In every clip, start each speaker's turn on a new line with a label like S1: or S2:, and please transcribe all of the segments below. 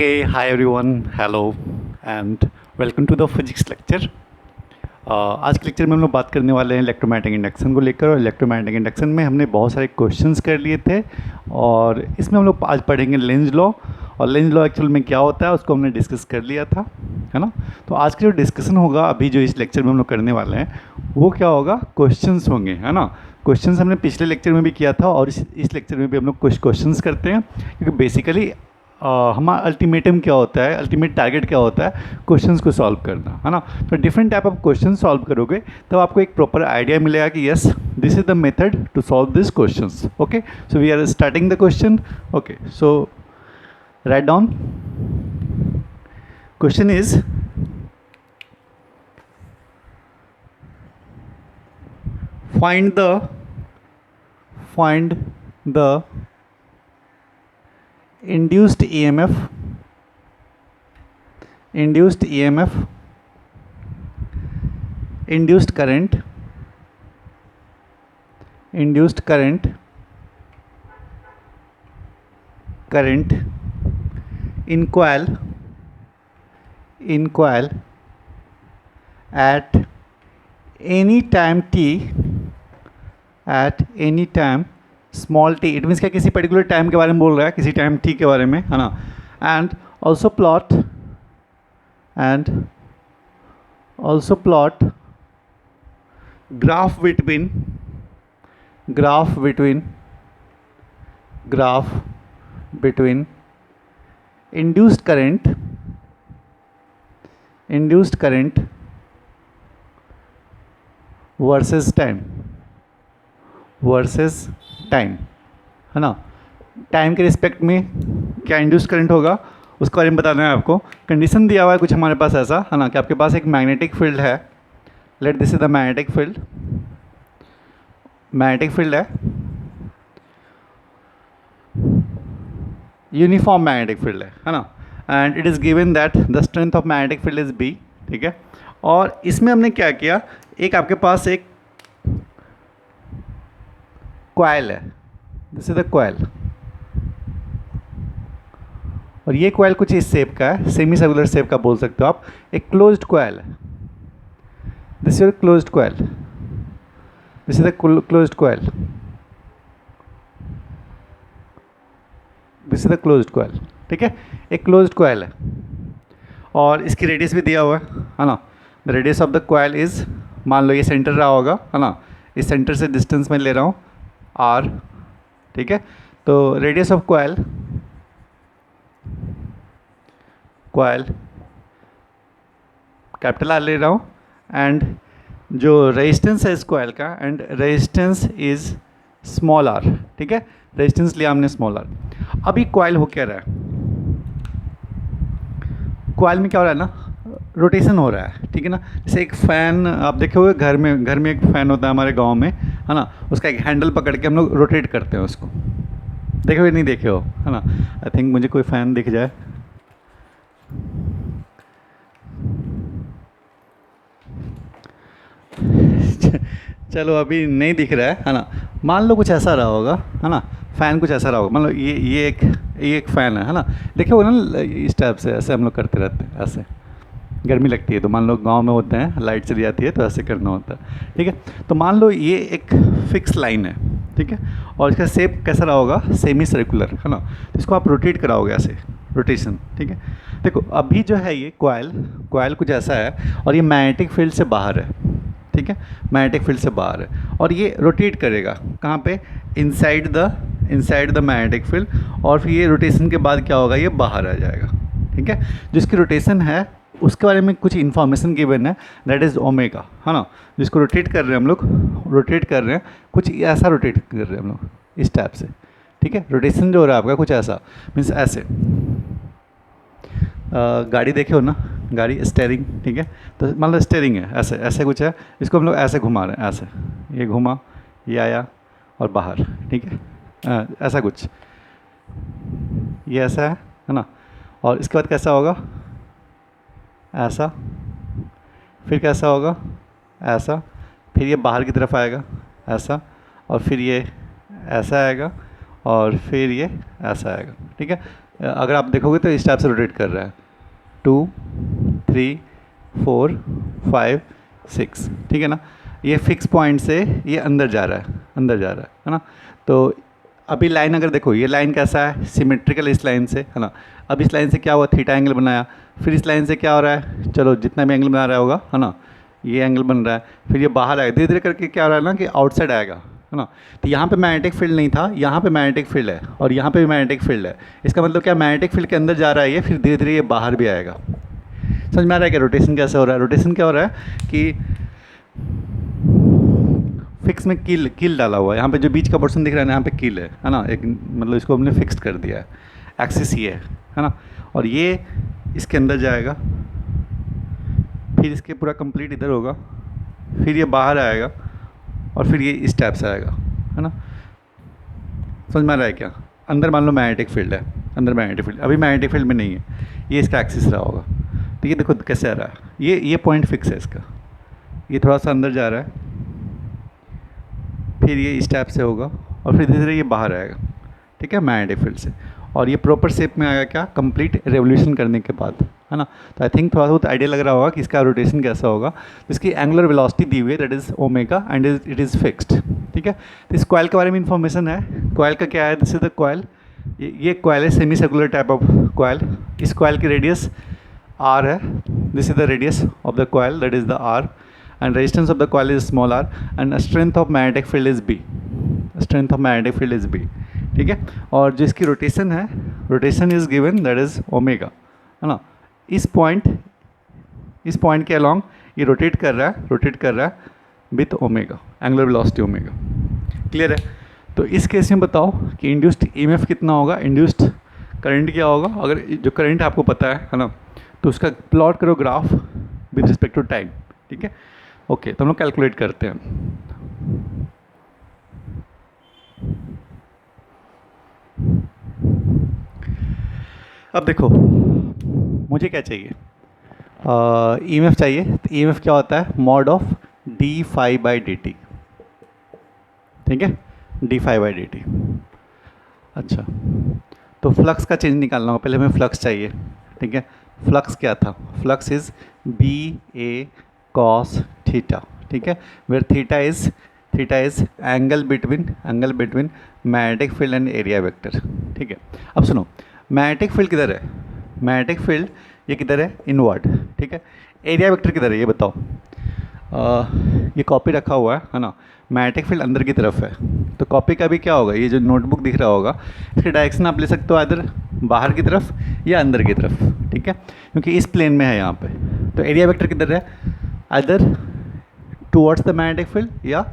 S1: Okay, hi everyone, hello and welcome to the physics lecture. आज के lecture में हम लोग बात करने वाले हैं इलेक्ट्रोमैग्नेटिक इंडक्शन को लेकर। और इलेक्ट्रोमैग्नेटिक इंडक्शन में हमने बहुत सारे क्वेश्चंस कर लिए थे और इसमें हम लोग आज पढ़ेंगे लेंज लॉ। और लेंज लॉ एक्चुअल में क्या होता है उसको हमने डिस्कस कर लिया था, है ना। तो आज का जो डिस्कशन होगा अभी जो इस लेक्चर में हम लोग करने वाले हैं वो क्या होगा, क्वेश्चंस होंगे, है ना। क्वेश्चंस हमने पिछले लेक्चर में भी किया था और इस लेक्चर में भी हम लोग कुछ क्वेश्चंस करते हैं, क्योंकि बेसिकली हमारा अल्टीमेटम क्या होता है, अल्टीमेट टारगेट क्या होता है, क्वेश्चंस को सॉल्व करना, है ना। तो different type of question solve करोगे तब आपको एक प्रॉपर आइडिया मिलेगा कि yes this is the method to solve this questions. Okay, so we are starting the question. Okay, so write down. Question is find the induced EMF induced current in coil at any time t, at any time small t, it means क्या, किसी particular time के बारे में बोल रहा है, किसी time t के बारे में, है ना। And also plot graph between induced current versus time, है ना। टाइम के रिस्पेक्ट में क्या इंड्यूस करंट होगा उसके बारे में बताना है आपको। कंडीशन दिया हुआ है कुछ हमारे पास ऐसा, है ना, कि आपके पास एक मैग्नेटिक फील्ड है। Let this is the magnetic field है, यूनिफॉर्म मैग्नेटिक फील्ड है ना। And it is given that the strength of magnetic field is B, ठीक है। और इसमें हमने क्या किया, एक आपके पास एक कॉइल है, दिस इज द कॉइल, और ये कॉइल कुछ इस शेप का है, सेमी सर्कुलर शेप का बोल सकते हो आप। एक क्लोज्ड कॉइल है, this is your closed coil, this is the closed coil, this is the closed coil, ठीक है। एक क्लोज्ड कॉइल है और इसकी रेडियस भी दिया हुआ है ना। The radius of the coil is, मान लो ये सेंटर रहा होगा, है ना। इस सेंटर से डिस्टेंस में ले रहा हूँ r, ठीक है। तो radius of coil capital R ले रहा हूँ, एंड जो रेजिस्टेंस है इस कॉइल का, and resistance is small r, ठीक है। रेजिस्टेंस लिया हमने स्मॉल r। अभी कॉइल हो क्या रहा है, कॉइल में क्या हो रहा है ना, रोटेशन हो रहा है, ठीक है ना। जैसे एक फ़ैन आप देखे हुए घर में एक फ़ैन होता है हमारे गांव में, है ना। उसका एक हैंडल पकड़ के हम लोग रोटेट करते हैं उसको, देखे हुए नहीं देखे हो, है ना। आई थिंक मुझे कोई फ़ैन दिख जाए, चलो अभी नहीं दिख रहा है ना। मान लो कुछ ऐसा रहा होगा, है ना। फ़ैन कुछ ऐसा रहा होगा, मान लो ये एक फ़ैन है ना। देखे हो ना, इस टाइप से ऐसे हम लोग करते रहते हैं, ऐसे गर्मी लगती है तो मान लो गांव में होते हैं, लाइट चली जाती है तो ऐसे करना होता है, ठीक है। तो मान लो ये एक फिक्स लाइन है, ठीक है, और इसका शेप कैसा रहा होगा, सेमी सर्कुलर, है ना। तो इसको आप रोटेट कराओगे ऐसे, रोटेशन, ठीक है। देखो अभी जो है ये कॉइल कुछ ऐसा है और ये मैग्नेटिक फील्ड से बाहर है, ठीक है। मैग्नेटिक फील्ड से बाहर है और ये रोटेट करेगा कहाँ पे, इनसाइड द मैग्नेटिक फील्ड, और फिर ये रोटेशन के बाद क्या होगा, ये बाहर आ जाएगा, ठीक है। जिसकी रोटेशन है उसके बारे में कुछ इन्फॉर्मेशन गिवन है, दैट इज़ ओमेगा, है ना। जिसको रोटेट कर रहे हैं हम लोग, कुछ ऐसा रोटेट कर रहे हैं हम लोग इस टाइप से, ठीक है। रोटेशन जो हो रहा है आपका कुछ ऐसा, मीन्स ऐसे। गाड़ी देखे हो ना, गाड़ी स्टेयरिंग, ठीक है। तो मान लो स्टेयरिंग है, ऐसे कुछ है, इसको हम लोग ऐसे घुमा रहे हैं, ऐसे ये घुमा, ये आया और बाहर, ठीक है। ऐसा कुछ, ये ऐसा है ना। और इसके बाद कैसा होगा, ऐसा, फिर कैसा होगा, ऐसा, फिर ये बाहर की तरफ आएगा ऐसा, और फिर ये ऐसा आएगा और फिर ये ऐसा आएगा, ठीक है। अगर आप देखोगे तो इस टाइप से रोटेट कर रहा है, 2 3 4 5 6, ठीक है ना। ये फिक्स पॉइंट से ये अंदर जा रहा है, अंदर जा रहा है ना। तो अभी लाइन अगर देखो, ये लाइन कैसा है, सिमेट्रिकल इस लाइन से, है ना। अब इस लाइन से क्या हुआ, थीटा एंगल बनाया। फिर इस लाइन से क्या हो रहा है, चलो जितना भी एंगल बना रहा होगा, है ना, ये एंगल बन रहा है। फिर ये बाहर आएगा, धीरे धीरे करके क्या हो रहा है ना कि आउटसाइड आएगा, है ना। तो यहाँ पे मैग्नेटिक फील्ड नहीं था, यहाँ पे मैग्नेटिक फील्ड है, और यहाँ पे भी मैग्नेटिक फील्ड है। इसका मतलब क्या, मैग्नेटिक फील्ड के अंदर जा रहा है ये, फिर धीरे धीरे ये बाहर भी आएगा। समझ में आ रहा है क्या रोटेशन कैसे हो रहा है? रोटेशन क्या हो रहा है कि फिक्स में कील डाला हुआ है, यहाँ पे जो बीच का पोर्शन दिख रहा है ना, यहाँ पे कील है ना, एक मतलब इसको हमने फिक्स्ड कर दिया है, एक्सिस ये है ना। और ये इसके अंदर जाएगा, फिर इसके पूरा कंप्लीट इधर होगा, फिर ये बाहर आएगा, और फिर ये इस टाइप से आएगा, है ना। समझ में आ रहा है क्या? अंदर मान लो मैग्नेटिक फील्ड है, अंदर मैग्नेटिक फील्ड, अभी मैग्नेटिक फील्ड में नहीं है, ये इसका एक्सिस रहा होगा। तो ये देखो कैसे आ रहा है, ये पॉइंट फिक्स है इसका, ये थोड़ा सा अंदर जा रहा है, फिर ये इस टाइप से होगा, और फिर धीरे धीरे ये बाहर आएगा, ठीक है, मैग्नेटिक फील्ड से। और ये प्रॉपर शेप में आएगा क्या, कंप्लीट रेवोल्यूशन करने के बाद, है ना। तो आई थिंक थोड़ा बहुत आइडिया लग रहा होगा कि इसका रोटेशन कैसा होगा। तो इसकी एंगुलर वेलोसिटी दी हुई है, that is omega, and it is fixed, ठीक है। तो इस कॉइल के बारे में इन्फॉर्मेशन है। कॉइल का क्या है, दिस इज द कॉइल, ये कॉइल है, semi circular type of coil. इस कॉइल की रेडियस आर है, this is the radius of the coil, that is the R, and resistance of the coil is small r, and strength of magnetic field is B, strength of magnetic field is B, ठीक है। और जो इसकी rotation है, rotation is given, that is omega, है ना। इस point के अलॉन्ग ये रोटेट कर रहा है with omega, angular velocity omega. Clear है? तो इस केस में बताओ कि इंड्यूस्ड ईएमएफ कितना होगा, इंड्यूस्ड करंट क्या होगा। अगर जो करंट आपको पता है ना, तो उसका प्लॉट करो graph with respect to time, ठीक है। ओके, तो हम लोग कैलकुलेट करते हैं। अब देखो मुझे क्या चाहिए, ईएमएफ चाहिए। तो ईएमएफ क्या होता है, mod of D phi by D T, ठीक है, D phi by D T. अच्छा, तो फ्लक्स का चेंज निकालना होगा, पहले हमें फ्लक्स चाहिए, ठीक है। फ्लक्स क्या था, flux is B A cos theta, ठीक है, where theta is angle between magnetic field and area vector, ठीक है। अब सुनो, मैग्नेटिक फील्ड किधर है, मैग्नेटिक फील्ड ये किधर है, इनवर्ड, ठीक है। एरिया वेक्टर किधर है ये बताओ। ये कॉपी रखा हुआ है ना, मैग्नेटिक फील्ड अंदर की तरफ है, तो कॉपी का भी क्या होगा, ये जो नोटबुक दिख रहा होगा, इसकी डायरेक्शन आप ले सकते हो इधर बाहर की तरफ या अंदर की तरफ, ठीक है, क्योंकि इस प्लेन में है यहाँ पे। तो एरिया वेक्टर किधर है, इधर टुवर्ड्स द मैग्नेटिक फील्ड या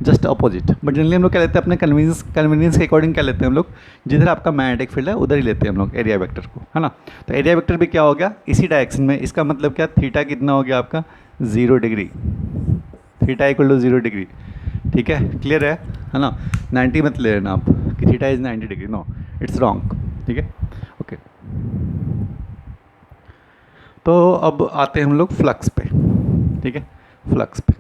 S1: जस्ट अपोजिट। बट जनरली हम लोग क्या लेते हैं, अपने कन्वीनियंस के अकॉर्डिंग क्या लेते हैं हम लोग, जिधर आपका मैग्नेटिक फील्ड है उधर ही लेते हैं हम लोग एरिया वेक्टर को, है ना। तो एरिया वेक्टर भी क्या हो गया, इसी डायरेक्शन में। इसका मतलब क्या, थीटा कितना हो गया आपका 0 degree, theta equal to 0 degree, ठीक है। क्लियर है ना। 90 मत ले लेना आप कि theta is 90 degree, no, it's wrong, ठीक है। ओके, तो अब आते हैं हम लोग फ्लक्स पे, ठीक है। फ्लक्स पे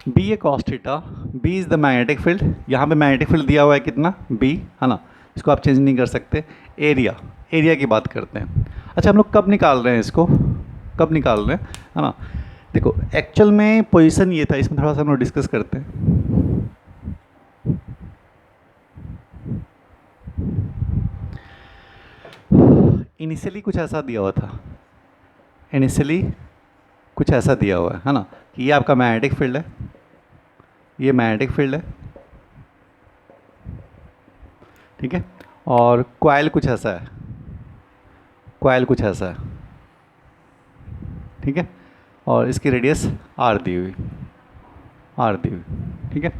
S1: B A cos theta, B is the magnetic field, यहाँ पे मैग्नेटिक फील्ड दिया हुआ है कितना, बी, है ना, इसको आप चेंज नहीं कर सकते। एरिया की बात करते हैं। अच्छा, हम लोग कब निकाल रहे हैं इसको, कब निकाल रहे हैं, है ना। देखो एक्चुअल में पोजीशन ये था, इसमें थोड़ा सा हम लोग डिस्कस करते हैं। इनिशियली कुछ ऐसा दिया हुआ था, इनिशियली कुछ ऐसा दिया हुआ है ना, कि ये आपका मैग्नेटिक फील्ड है, ये मैग्नेटिक फील्ड है, ठीक है। और कॉइल कुछ ऐसा है, कॉइल कुछ ऐसा है, ठीक है। और इसकी रेडियस आर दी हुई, ठीक है।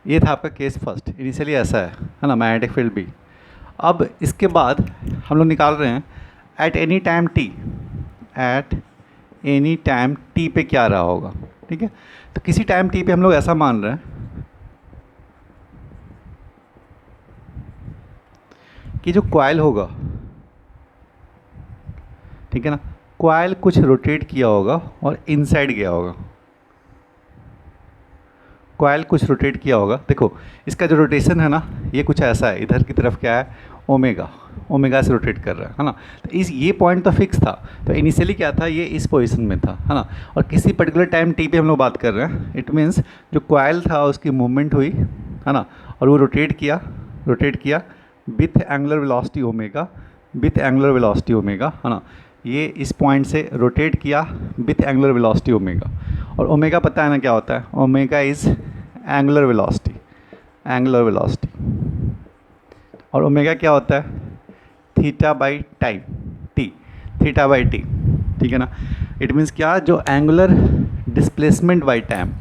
S1: ये था आपका केस फर्स्ट, इनिशियली ऐसा है ना, मैग्नेटिक फील्ड भी। अब इसके बाद हम लोग निकाल रहे हैं at any time T, at any time T पे क्या रहा होगा, ठीक है। तो किसी टाइम टी पे हम लोग ऐसा मान रहे हैं कि जो कॉइल होगा, ठीक है ना, कॉइल कुछ रोटेट किया होगा और इनसाइड गया होगा, कॉइल कुछ रोटेट किया होगा। देखो इसका जो रोटेशन है ना, ये कुछ ऐसा है, इधर की तरफ क्या है, ओमेगा, ओमेगा से रोटेट कर रहा है ना। तो इस ये पॉइंट तो फिक्स था, तो इनिशियली क्या था, ये इस पोजीशन में था, है ना। और किसी पर्टिकुलर टाइम टी पे हम लोग बात कर रहे हैं, इट मीन्स जो कॉइल था उसकी मूवमेंट हुई, है ना, और वो रोटेट किया with angular velocity omega, with angular velocity omega, है ना। ये इस पॉइंट से रोटेट किया विथ एंगुलर वेलोसिटी ओमेगा, और ओमेगा पता है ना क्या होता है, omega is angular velocity, angular velocity, और ओमेगा क्या होता है, theta by time T, theta by T, ठीक है ना। इट मीन्स क्या, जो angular displacement by time,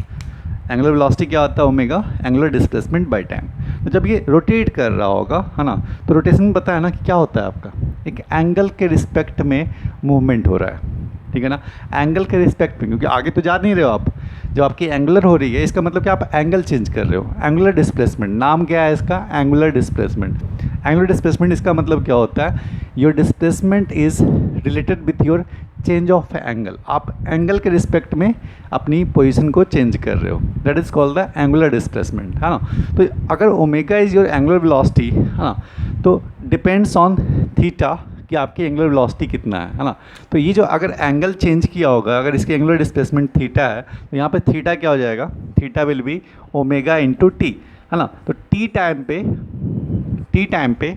S1: angular velocity क्या होता है, omega angular displacement by time. तो जब ये रोटेट कर रहा होगा, है ना, तो रोटेशन में पता है ना कि क्या होता है, आपका एक एंगल के रिस्पेक्ट में मूवमेंट हो रहा है, ठीक है ना, एंगल के रिस्पेक्ट में, क्योंकि आगे तो जा नहीं रहे हो आप, जब आपकी एंगुलर हो रही है इसका मतलब कि आप एंगल चेंज कर रहे हो, एंगुलर डिस्प्लेसमेंट, नाम क्या है इसका, एंगुलर डिस्प्लेसमेंट। एंगुलर डिस्प्लेसमेंट इसका मतलब क्या होता है, your displacement is related with your change of angle, आप एंगल के रिस्पेक्ट में अपनी पोजीशन को चेंज कर रहे हो, that is called the angular displacement, है ना। तो अगर omega is your angular velocity, है ना, तो डिपेंड्स ऑन थीटा कि आपकी एंगुलर वेलोसिटी कितना है ना। तो ये जो अगर एंगल चेंज किया होगा, अगर इसकी एंगुलर डिस्प्लेसमेंट थीटा है, तो यहाँ पे थीटा क्या हो जाएगा, theta will be omega into T, है ना। तो टी टाइम पे,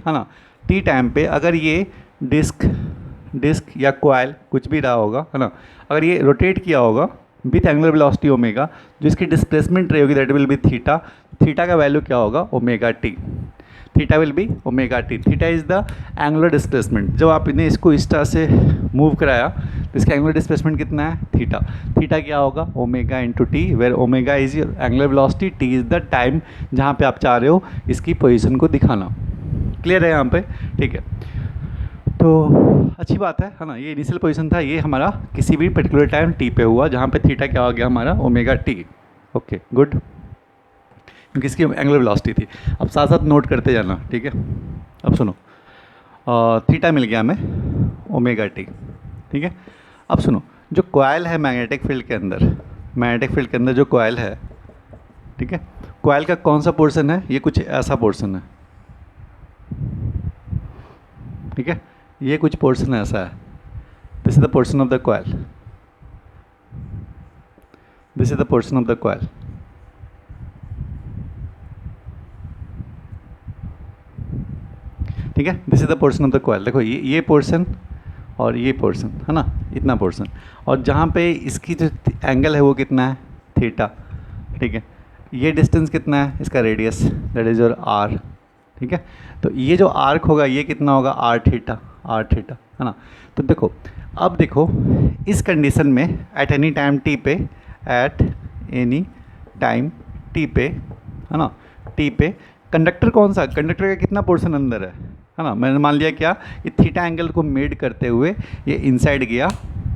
S1: है ना, टी टाइम पे अगर ये डिस्क या कॉइल कुछ भी रहा होगा, है ना, अगर ये रोटेट किया होगा विथ एंगुलर वेलोसिटी ओमेगा, जो इसकी डिस्प्लेसमेंट रही होगी that will B theta, theta का वैल्यू क्या होगा, omega T, theta will be omega T, theta is the angular displacement. जब आपने इसको इस तरह से मूव कराया तो इसका एंगुलर डिस्प्लेसमेंट कितना है, थीटा, थीटा क्या होगा, omega into T, where omega is your angular velocity, T is the time जहाँ पे आप चाह रहे हो इसकी पोजीशन को दिखाना। क्लियर है यहाँ पे, ठीक है। तो अच्छी बात है ना, ये इनिशियल पोजीशन था, ये हमारा किसी भी पर्टिकुलर टाइम टी पे हुआ, जहाँ पे थीटा क्या हो गया हमारा, ओमेगा टी। ओके गुड, क्योंकि इसकी एंगुलर वेलोसिटी थी। अब साथ साथ नोट करते जाना, ठीक है। अब सुनो, थीटा मिल गया हमें, ओमेगा टी, ठीक है। अब सुनो, जो कॉइल है मैग्नेटिक फील्ड के अंदर, मैग्नेटिक फील्ड के अंदर जो कॉइल है, ठीक है, कॉइल का कौन सा पोर्शन है, ये कुछ ऐसा पोर्शन है, ठीक है, ये कुछ पोर्शन ऐसा है, this is the portion of the coil, this is the portion of the coil, ठीक है, this is the portion of the coil. देखो ये पोर्शन और ये पोर्शन, है ना, इतना पोर्शन, और जहाँ पे इसकी जो एंगल है वो कितना है, थीटा, ठीक है। ये डिस्टेंस कितना है, इसका radius, that is your R, ठीक है। तो ये जो आर्क होगा ये कितना होगा, आर थीटा, है ना। तो देखो, अब देखो इस कंडीशन में एट एनी टाइम टी पे, एट एनी टाइम टी पे, है ना, टी पे कंडक्टर कौन सा, कंडक्टर का कितना पोर्शन अंदर है ना। मैंने मान लिया क्या, ये थीटा एंगल को मेड करते हुए ये इनसाइड गया,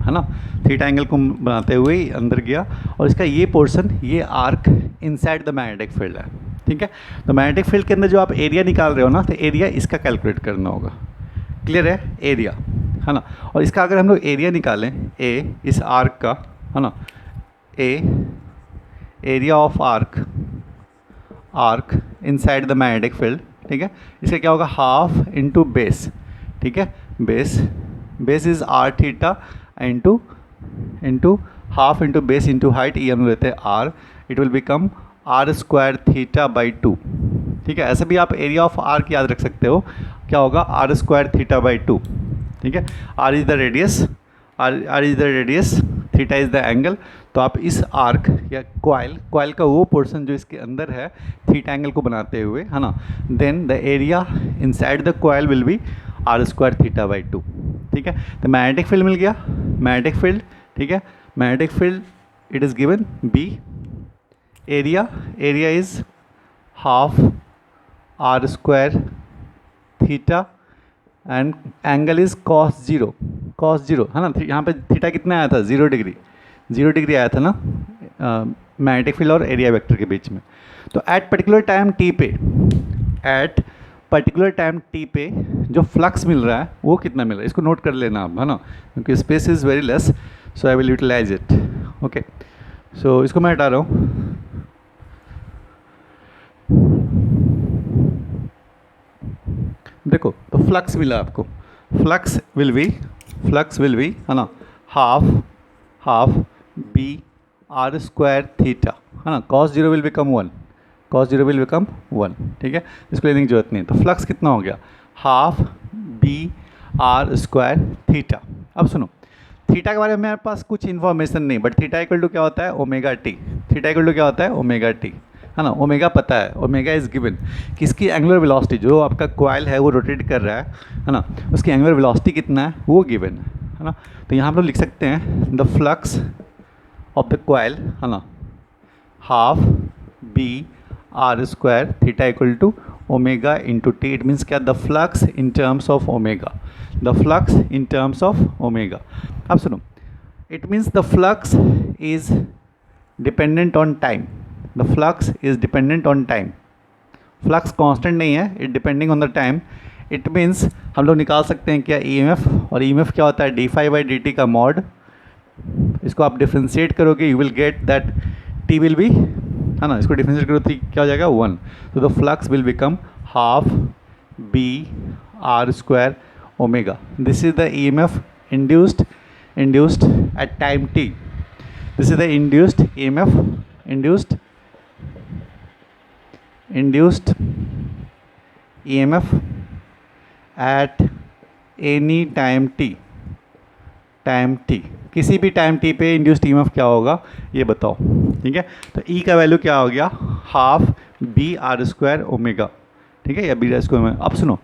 S1: है ना, थीटा एंगल को बनाते हुए अंदर गया, और इसका ये पोर्शन, ये arc inside the magnetic field है, ठीक है। तो मैग्नेटिक फील्ड के अंदर जो आप एरिया निकाल रहे हो ना, तो एरिया इसका कैलकुलेट करना होगा, क्लियर है, एरिया, है ना। और इसका अगर हम लोग एरिया निकालें, ए इस आर्क का, है ना, a area of arc inside the magnetic field, ठीक है, इसका क्या होगा, हाफ इंटू बेस, ठीक है, base is R theta into half into base into height, ये हम लेते हैं R, it will become R square theta by 2, ठीक है। ऐसे भी आप एरिया ऑफ आर्क याद रख सकते हो, क्या होगा, आर स्क्वायर थीटा बाई 2, ठीक है। R is the radius, R is the radius, theta is the angle. तो आप इस आर्क या कॉइल का वो पोर्शन जो इसके अंदर है थीटा एंगल को बनाते हुए, है ना, then the area inside the coil will be R square theta by 2, ठीक है। तो मैग्नेटिक फील्ड मिल गया, मैग्नेटिक फील्ड, ठीक है, magnetic field it is given B, area is half R square theta and angle is cos zero, है ना। यहाँ पे थीटा कितना आया था, 0 डिग्री आया था ना, मैग्नेटिक फील्ड और एरिया वेक्टर के बीच में। तो एट पर्टिकुलर टाइम टी पे जो फ्लक्स मिल रहा है वो कितना मिल रहा है, इसको नोट कर लेना आप, है ना, क्योंकि space is very less, so I will utilize it. Okay, so इसको मैं हटा रहा हूँ। देखो तो फ्लक्स मिला आपको, फ्लक्स विल बी है ना half B R square theta, है ना, cos zero will become one, ठीक है, इसको लेने की जरूरत नहीं है। तो फ्लक्स कितना हो गया, half B R square theta. अब सुनो, थीटा के बारे में मेरे पास कुछ इन्फॉर्मेशन नहीं, बट थीटा इक्वल टू क्या होता है, omega T. Theta equal to क्या होता है, ओमेगा टी, है ना। ओमेगा पता है, ओमेगा इज गिवन, किसकी एंगुलर वेलोसिटी, जो आपका कॉइल है वो रोटेट कर रहा है ना, उसकी एंगुलर वेलोसिटी कितना है वो गिवन है ना। तो यहाँ हम लोग लिख सकते हैं the flux of the coil, है ना, half B R square theta equal to omega into T. It means क्या, the flux in terms of omega, the flux in terms of omega. अब सुनो, it means the flux is dependent on time, the flux is dependent on time. Flux constant नहीं है, it depending on the time. It means हम लोग निकाल सकते हैं क्या, ईएमएफ, और ईएमएफ क्या होता है, D phi by D T का मॉड। इसको आप डिफ्रेंशिएट करोगे, you will get that T will be, है ना, इसको डिफ्रेंशिएट करो तो क्या हो जाएगा, 1। तो the flux will become half B R square omega. This is the EMF induced at time t. This is the induced EMF, induced EMF at any time t, किसी भी टाइम t पे induced EMF क्या होगा ये बताओ, ठीक है। तो E का वैल्यू क्या हो गया, half B R square omega, ठीक है, या बी आर स्क्वायर। अब सुनो,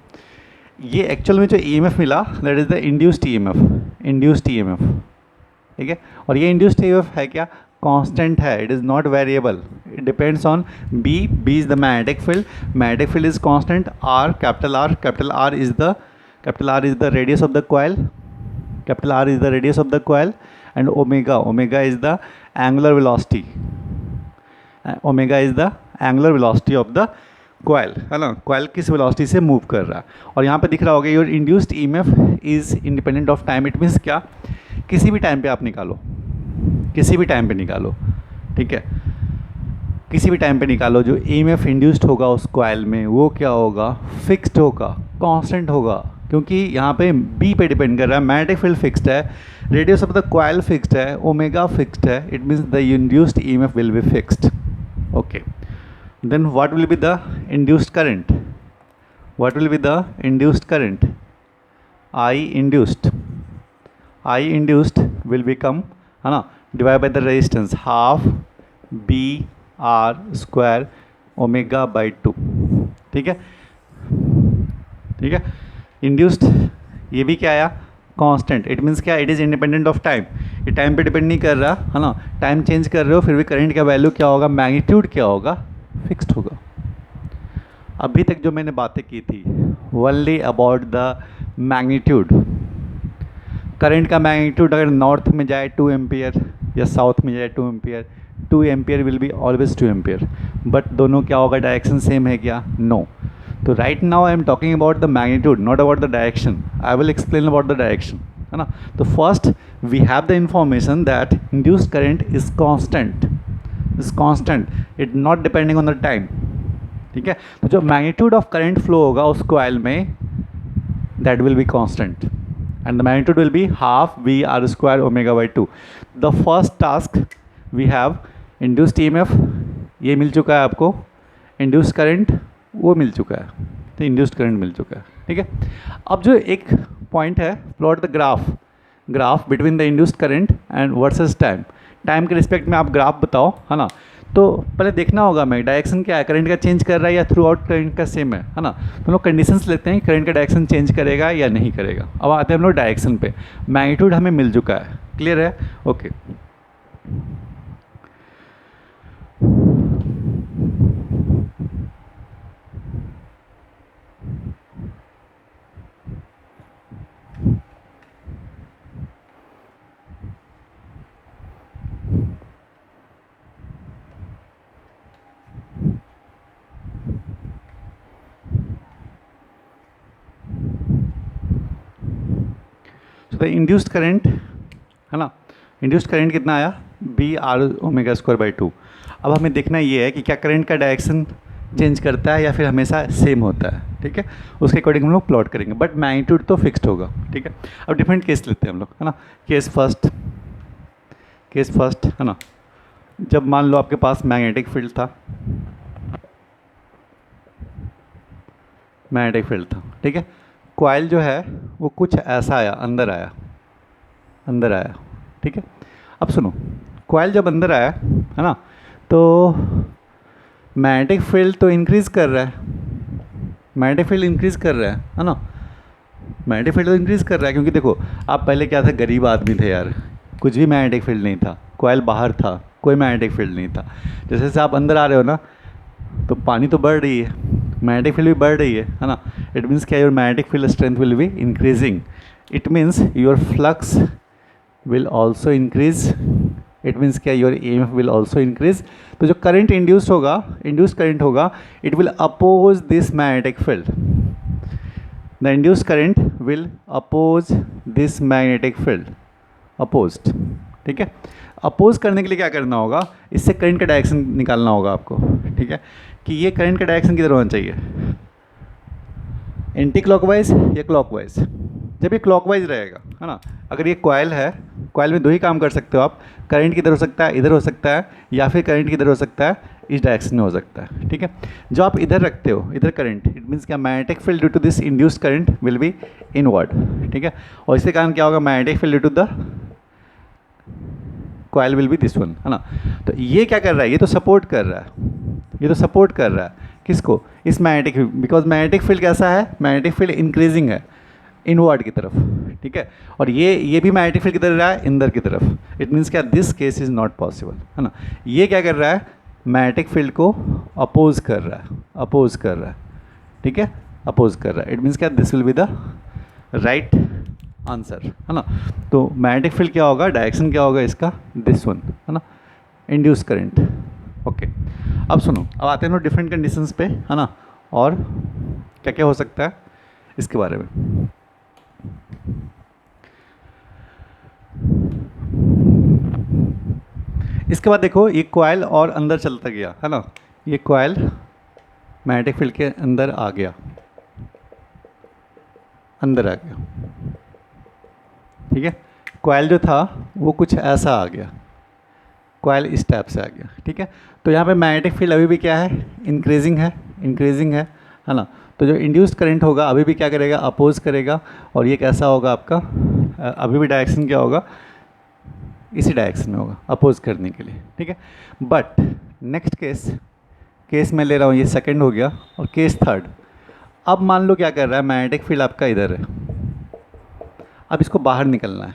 S1: ये एक्चुअल में जो EMF मिला that is the induced EMF, ठीक है। और ये इंड्यूस्ड EMF है क्या, कांस्टेंट है, it is not variable, it depends on B is the magnetic field is constant, capital R is the radius of the coil, and omega is the angular velocity of the coil, है ना। Coil किस velocity से move कर रहा है। और यहाँ पे दिख रहा होगा your induced EMF is independent of time. It means क्या, किसी भी टाइम पे आप निकालो, ठीक है, किसी भी टाइम पे निकालो, जो EMF इंड्यूस्ड होगा उस कॉइल में वो क्या होगा, फिक्स्ड होगा, कांस्टेंट होगा, क्योंकि यहाँ पे बी पे डिपेंड कर रहा है। मैग्नेटिक फील्ड फिक्स्ड है, radius of the coil fixed है, ओमेगा फिक्स्ड है, it means the induced EMF will be fixed. Okay, then what will be the induced current, I induced will become, है ना, divided by the resistance, half B R square omega by 2, ठीक है। Induced ये भी क्या आया, constant. It means क्या, it is independent of time, ये टाइम पे डिपेंड नहीं कर रहा, है ना। टाइम चेंज कर रहे हो फिर भी करंट का वैल्यू क्या होगा, मैग्नीट्यूड क्या होगा, फिक्स्ड होगा। अभी तक जो मैंने बातें की थी only about the magnitude. Current का मैग्नीट्यूड अगर नॉर्थ में जाए 2 एम्पियर या साउथ में जाए 2 ampere, 2 ampere will be always 2 ampere, but दोनों क्या होगा, डायरेक्शन सेम है क्या, नो। तो right now I am talking about the magnitude, not about the direction. I will explain about the direction, है ना। तो first we have the information that induced current is constant, it not depending on the time, ठीक है। तो जो magnitude of current flow होगा उस coil में that will be constant, and the magnitude will be half B R square omega by 2। The first task we have induced EMF, ये मिल चुका है आपको, इंड्यूस्ड करंट वो मिल चुका है, तो इंड्यूस्ड करंट मिल चुका है, ठीक है। अब जो एक पॉइंट है, plot the graph between the induced current and versus time के रिस्पेक्ट में आप ग्राफ बताओ, है ना। तो पहले देखना होगा मैं डायरेक्शन क्या है, करंट का चेंज कर रहा है या थ्रू आउट करंट का सेम है ना। तो हम लोग कंडीशंस लेते हैं, करंट का डायरेक्शन चेंज करेगा या नहीं करेगा। अब आते हैं हम लोग डायरेक्शन पे। मैग्नीट्यूड हमें मिल चुका है, क्लियर है, ओके। तो इंड्यूस्ड करंट, है ना, इंड्यूस्ड करंट कितना आया, B R omega square by 2। अब हमें देखना ये है कि क्या करंट का डायरेक्शन चेंज करता है या फिर हमेशा सेम होता है, ठीक है, उसके अकॉर्डिंग हम लोग प्लॉट करेंगे, बट मैग्नीट्यूड तो फिक्स्ड होगा, ठीक है। अब डिफरेंट केस लेते हैं हम लोग, है ना। केस फर्स्ट है ना, जब मान लो आपके पास मैग्नेटिक फील्ड था, ठीक है, कॉइल जो है वो कुछ ऐसा आया, अंदर आया, ठीक है। अब सुनो, कॉइल जब अंदर आया है ना, तो मैग्नेटिक फील्ड तो इंक्रीज़ कर रहा है, है ना। मैग्नेटिक फील्ड तो इंक्रीज़ कर रहा है, क्योंकि देखो आप पहले क्या था, गरीब आदमी थे यार, कुछ भी मैग्नेटिक फील्ड नहीं था, कॉइल बाहर था, कोई मैग्नेटिक फील्ड नहीं था। जैसे जैसे आप अंदर आ रहे हो ना, तो पानी तो बढ़ रही है, मैग्नेटिक फील्ड भी बढ़ रही है ना। इट मीन्स क्या, your magnetic field strength will be increasing, it means your flux will also increase, it means क्या, your EMF will also increase. तो जो करंट इंड्यूस करंट होगा, it will oppose this magnetic field, the induce current will oppose this magnetic field, opposed, ठीक है। Oppose करने के लिए क्या करना होगा, इससे करंट का डायरेक्शन निकालना होगा आपको, ठीक है, कि ये करंट का डायरेक्शन किधर होना चाहिए, एंटी क्लॉकवाइज या क्लॉकवाइज। जब ये क्लॉकवाइज रहेगा, है ना, अगर ये कॉइल है, कॉइल में दो ही काम कर सकते हो आप, करंट किधर हो सकता है, इधर हो सकता है, या फिर करंट किधर हो सकता है, इस डायरेक्शन में हो सकता है, ठीक है। जो आप इधर रखते हो, इधर करंट, इट मीन्स क्या, magnetic field due to this induced current will be inward, ठीक है। और इसके कारण क्या होगा, magnetic field due to the coil will be this one, है ना। तो ये क्या कर रहा है, ये तो सपोर्ट कर रहा है, किसको, इस magnetic field, because magnetic field कैसा है, मैग्नेटिक फील्ड इंक्रीजिंग है इनवर्ड की तरफ, ठीक है। और ये भी मैग्नेटिक फील्ड किधर रहा है, इंदर की तरफ। इट मीन्स क्या, this case is not possible, है ना। ये क्या कर रहा है, मैग्नेटिक फील्ड को अपोज कर रहा है, ठीक है, अपोज कर रहा है। इट मीन्स क्या, this will be the right answer, है ना। तो मैग्नेटिक फील्ड क्या होगा, डायरेक्शन क्या होगा इसका, दिस वन, है ना, इंड्यूस करंट, ओके। अब सुनो, अब आते हैं ना डिफरेंट कंडीशंस पे, है ना, और क्या क्या हो सकता है इसके बारे में। इसके बाद देखो, ये कॉइल और अंदर चलता गया, है ना, ये कॉइल मैग्नेटिक फील्ड के अंदर आ गया, ठीक है। कॉइल जो था वो कुछ ऐसा आ गया, कॉइल इस टाइप से आ गया, ठीक है। तो यहाँ पे मैग्नेटिक फील्ड अभी भी क्या है, इंक्रीजिंग है ना। तो जो इंड्यूस्ड करंट होगा अभी भी क्या करेगा, अपोज करेगा, और ये कैसा होगा आपका, अभी भी डायरेक्शन क्या होगा, इसी डायरेक्शन में होगा, अपोज करने के लिए, ठीक है। बट नेक्स्ट केस मैं ले रहा हूँ, ये सेकंड हो गया, और केस थर्ड। अब मान लो क्या कर रहा है, मैग्नेटिक फील्ड आपका इधर है, अब इसको बाहर निकलना है,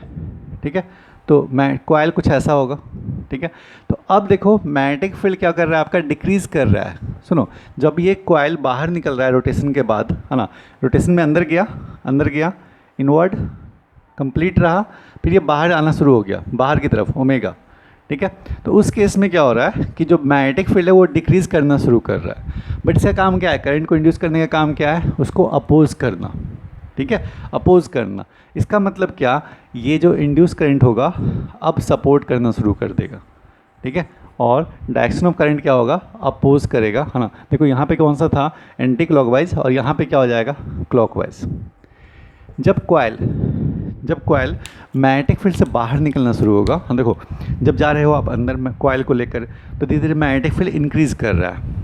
S1: ठीक है। तो कॉइल कुछ ऐसा होगा, ठीक है। तो अब देखो मैग्नेटिक फील्ड क्या कर रहा है, आपका डिक्रीज़ कर रहा है। सुनो, जब ये कॉइल बाहर निकल रहा है रोटेशन के बाद, है ना, रोटेशन में अंदर गया, इनवर्ड कंप्लीट रहा, फिर ये बाहर आना शुरू हो गया, बाहर की तरफ, ओमेगा, ठीक है। तो उस केस में क्या हो रहा है कि जो मैग्नेटिक फील्ड है वो डिक्रीज़ करना शुरू कर रहा है, बट इसका काम क्या है, करंट को इंड्यूस करने का काम क्या है, उसको अपोज करना, ठीक है, अपोज करना। इसका मतलब क्या, ये जो इंड्यूस करंट होगा अब सपोर्ट करना शुरू कर देगा, ठीक है, और डायरेक्शन ऑफ करंट क्या होगा, अपोज करेगा, है ना। देखो यहाँ पे कौन सा था, एंटी क्लॉकवाइज, और यहाँ पे क्या हो जाएगा, क्लॉकवाइज। जब कॉइल मैग्नेटिक फील्ड से बाहर निकलना शुरू होगा, हाँ देखो, जब जा रहे हो आप अंदर में कॉइल को लेकर, तो धीरे धीरे मैग्नेटिक फील्ड इंक्रीज़ कर रहा है,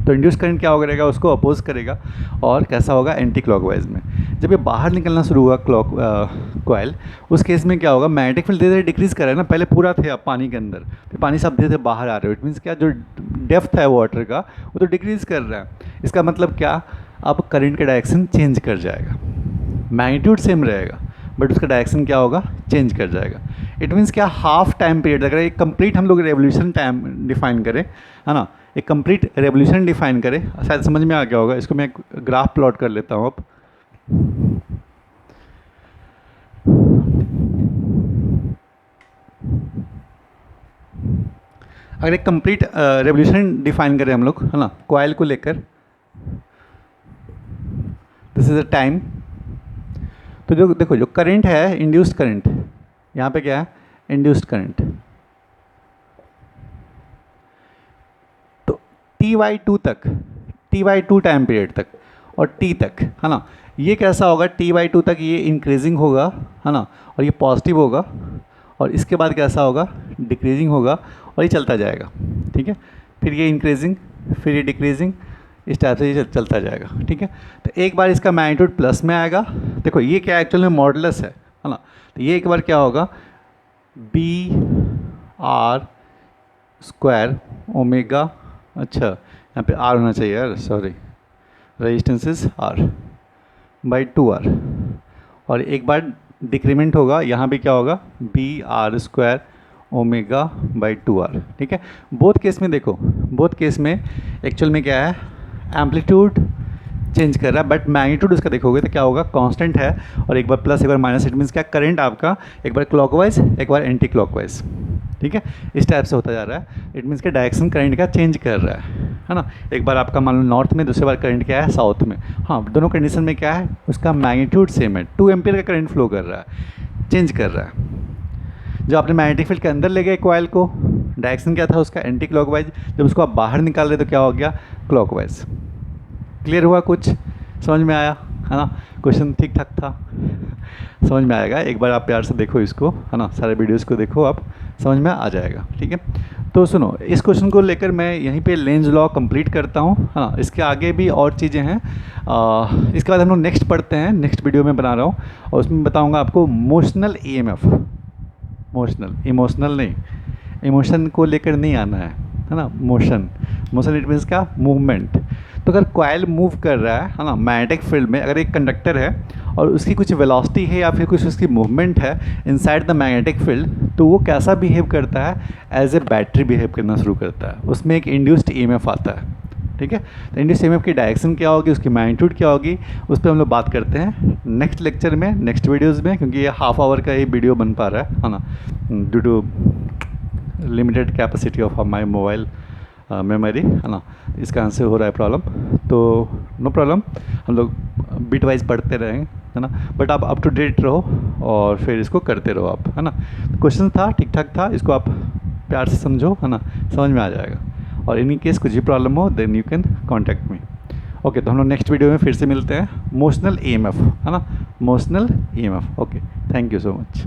S1: तो इंड्यूस करंट क्या हो करेगा, उसको अपोज करेगा, और कैसा होगा, एंटी क्लॉकवाइज में। जब ये बाहर निकलना शुरू हुआ कॉइल, उस केस में क्या होगा, मैग्नेटिक फील्ड धीरे धीरे डिक्रीज़ कर रहा है ना, पहले पूरा थे आप पानी के अंदर, फिर पानी से आप धीरे धीरे बाहर आ रहे हो, इट मीन्स क्या, जो डेप्थ है वाटर का वो तो डिक्रीज़ कर रहा है। इसका मतलब क्या, अब करंट का डायरेक्शन चेंज कर जाएगा, मैग्नीट्यूड सेम रहेगा बट उसका डायरेक्शन क्या होगा, चेंज कर जाएगा। इट मीन्स क्या, हाफ टाइम पीरियड, अगर एक कंप्लीट हम लोग रेवोल्यूशन टाइम डिफाइन करें, है ना, एक कंप्लीट रेवोल्यूशन डिफाइन करें, शायद समझ में आ गया होगा। इसको मैं एक ग्राफ प्लॉट कर लेता हूँ अब। अगर एक कंप्लीट रेवोल्यूशन डिफाइन करें हम लोग, है ना, कॉइल को लेकर, दिस इज अ टाइम। तो जो देखो, जो करंट है, इंड्यूस्ड करंट, यहाँ पे क्या है, इंड्यूस्ड करंट। तो Ty2 तक, Ty2 टाइम पीरियड तक और T तक, है ना, ये कैसा होगा, Ty2 तक ये इंक्रीजिंग होगा, है ना, और ये पॉजिटिव होगा, और इसके बाद कैसा होगा, डिक्रीजिंग होगा, और ये चलता जाएगा, ठीक है, फिर ये इंक्रीजिंग, फिर ये डिक्रीजिंग, इस टाइप से ये चलता जाएगा, ठीक है। तो एक बार इसका मैग्नीट्यूड प्लस में आएगा, देखो ये क्या एक्चुअल में मॉडुलस है ना, तो ये एक बार क्या होगा, BR स्क्वायर ओमेगा, अच्छा यहाँ पे R होना चाहिए यार, sorry, resistance is R by 2R, और एक बार डिक्रीमेंट होगा, यहाँ भी क्या होगा, BR square omega by 2R, ठीक है। बोथ केस में देखो, बोथ केस में एक्चुअल में क्या है, एम्पलीट्यूड चेंज कर रहा है, बट मैग्नीट्यूड उसका देखोगे तो क्या होगा, कांस्टेंट है, और एक बार प्लस एक बार माइनस, इट मीन्स क्या, करंट आपका एक बार क्लॉकवाइज एक बार एंटी क्लॉकवाइज, ठीक है, इस टाइप से होता जा रहा है। इट मीन्स कि डायरेक्शन करंट का चेंज कर रहा है ना, एक बार आपका मान लो नॉर्थ में, दूसरी बार करंट क्या है, साउथ में, हाँ, दोनों कंडीशन में क्या है, उसका मैग्नीट्यूड सेम है, 2 एम्पियर का करंट फ्लो कर रहा है, चेंज कर रहा है। जो आपने मैग्नेटिक फील्ड के अंदर ले गए कॉइल को, डायरेक्शन क्या था उसका, एंटी क्लॉकवाइज, जब उसको आप बाहर निकाल रहे तो क्या हो गया, क्लॉकवाइज। क्लियर हुआ, कुछ समझ में आया, है ना, क्वेश्चन ठीक ठाक था, समझ में आएगा, एक बार आप प्यार से देखो इसको, है ना, सारे वीडियोस को देखो, आप समझ में आ जाएगा, ठीक है। तो सुनो, इस क्वेश्चन को लेकर मैं यहीं पे लेंज लॉ कंप्लीट करता हूँ, है ना, इसके आगे भी और चीज़ें हैं, इसके बाद हम लोग नेक्स्ट पढ़ते हैं, नेक्स्ट वीडियो में बना रहा हूँ, और उसमें बताऊँगा आपको मोशनल EMF, मोशनल, इमोशनल नहीं, इमोशन को लेकर नहीं आना है ना, मोशन, मोशन इट मीन्स का मूवमेंट। तो अगर कॉइल मूव कर रहा है ना, मैग्नेटिक फील्ड में अगर एक कंडक्टर है और उसकी कुछ वेलोसिटी है या फिर कुछ उसकी मूवमेंट है इनसाइड द मैग्नेटिक फील्ड, तो वो कैसा बिहेव करता है, एज ए बैटरी बिहेव करना शुरू करता है, उसमें एक इंड्यूस्ड EMF आता है, ठीक है। तो इंड्यूस्ड EMF की डायरेक्शन क्या होगी, उसकी मैग्नीट्यूड क्या होगी, उस पर हम लोग बात करते हैं नेक्स्ट लेक्चर में, नेक्स्ट वीडियोज़ में, क्योंकि ये हाफ आवर का ही वीडियो बन पा रहा है ना, due to limited capacity of my mobile memory, है ना, इसका आंसर हो रहा है प्रॉब्लम, तो नो प्रॉब्लम, हम लोग बिट वाइज पढ़ते रहेंगे, है ना, बट आप अप टू डेट रहो और फिर इसको करते रहो आप, है ना। क्वेश्चन था, ठीक ठाक था, इसको आप प्यार से समझो, है ना, समझ में आ जाएगा, और इन केस कुछ भी प्रॉब्लम हो then you can contact me. Okay, तो हम लोग नेक्स्ट वीडियो में फिर से मिलते हैं, मोशनल EMF, है ना, motional EMF। Okay, thank you so much.